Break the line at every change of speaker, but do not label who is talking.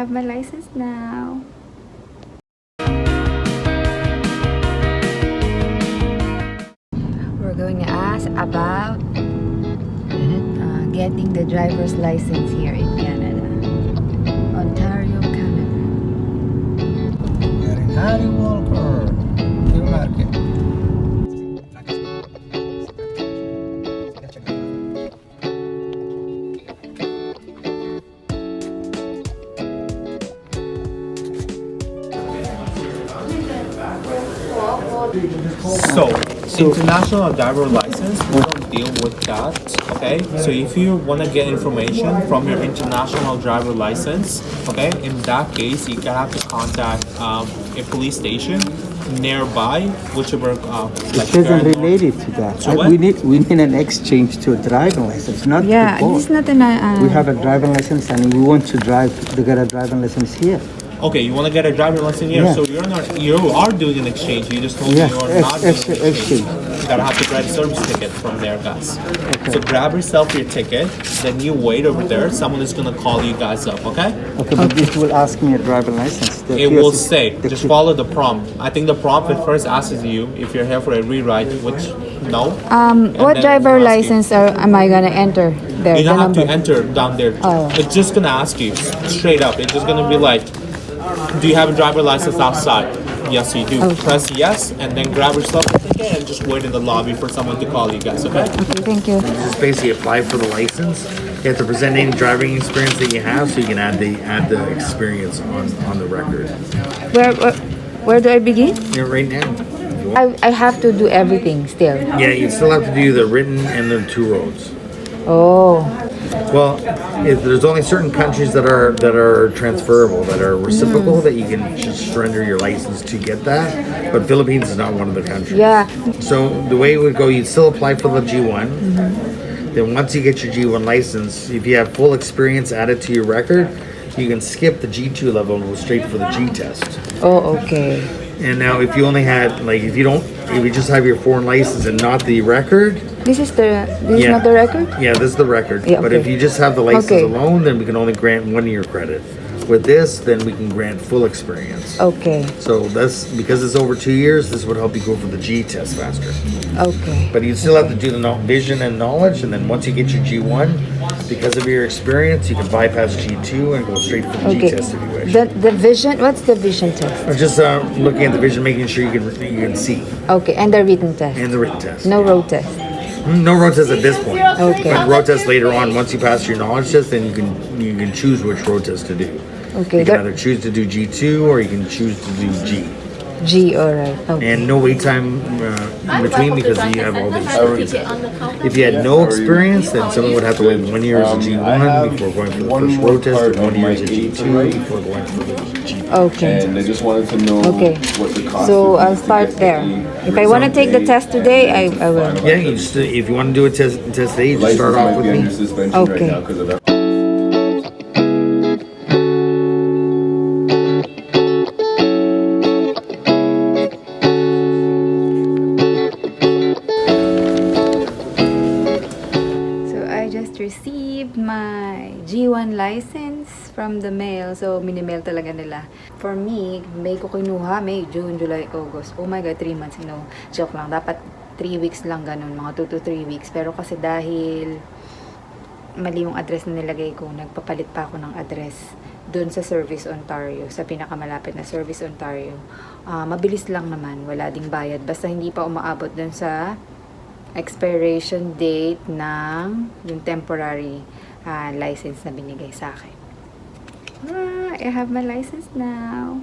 I have my license now. We're going to ask about getting the driver's license here in Canada. Ontario, Canada.
We're in Harry Walker New Market.
So, international driver license, we don't deal with that, okay? So if you want to get information from your international driver license, okay, in that case, you have to contact a police station nearby, whichever,
It isn't related to that.
So what?
We need an exchange to a driving license, not
Yeah,
to
this is
both.
not an...
We have a driving license and we want to get a driving license here.
Okay, you want to get a driver license here,
Yeah.
so you are doing an exchange. You just told me
Yes,
you're not doing an
exchange.
You gotta have to grab a service ticket from there, guys. So grab yourself your ticket, then you wait over there. Someone is gonna call you guys up, okay?
Okay, but this will ask me a driving license.
It will say, just follow the prompt. I think the prompt at first asks you if you're here for a rewrite, which no.
what
then
driver
it'll ask you.
license am I gonna enter there?
You
the
don't have to
number?
enter down there.
Oh.
It's just gonna ask you straight up. It's just gonna be like, do you have a driver license outside? Yes, you do.
Okay.
Press yes, and then grab yourself a ticket and just wait in the lobby for someone to call you guys, okay?
Okay, thank you.
Just basically apply for the license. You have to present any driving experience that you have, so you can add the experience on the record.
Where do I begin?
Yeah, right now.
I have to do everything still.
Yeah, you still have to do the written and the two roads.
Oh,
Well, there's only certain countries that are transferable, that are reciprocal, that you can just surrender your license to get that. But Philippines is not one of the countries.
yeah.
So the way it would go, you'd still apply for the G1. Then once you get your G1 license, if you have full experience added to your record, you can skip the G2 level and go straight for the G test.
Oh, okay.
And now if you only had, like, if you just have your foreign license and not the record,
This is
Yeah.
not the record?
yeah, this is the record.
Yeah,
But
okay.
if you just have the license
Okay.
alone, then we can only grant 1 year credit. With this, then we can grant full experience.
Okay,
So that's, because it's over 2 years, this would help you go for the G test faster.
okay.
But you still have to do the vision and knowledge, and then once you get your G1, because of your experience, you can bypass G2 and go straight for the
Okay.
G test if you wish.
The vision, what's the vision test?
Or just looking at the vision, making sure you can see,
Okay, and the written test?
and the written test.
No road test?
No road test at this point.
Okay.
But road test later on, once you pass your knowledge test, then you can choose which road test to do.
Okay,
You can either choose to do G2 or you can choose to do G.
G, alright. Okay.
And no wait time in between, because you have all the experience. If you had no experience, then someone would have to wait 1 year as a G1 before going for the first road test, and 1 year as a G2 before going for the G.
Okay.
And they just wanted to know
Okay.
what the cost
So
would be
I'll
to
start
get
there.
the
If I want to take the test today, I will.
Yeah, you just, if you want to do a test today, just start off with me.
suspension
Okay.
right now because of that.
So I just received my G1 license from the mail. So minimail talaga nila. For me, May ko kinuha, May, June, July, August. Oh my God, 3 months. No, joke lang. Dapat 3 weeks lang ganun, mga 2 to 3 weeks. Pero kasi dahil mali yung address na nilagay ko, nagpapalit pa ako ng address doon sa Service Ontario, sa pinakamalapit na Service Ontario. Mabilis lang naman, wala ding bayad. Basta hindi pa umaabot doon sa expiration date ng yung temporary license na binigay sa akin. I have my license now.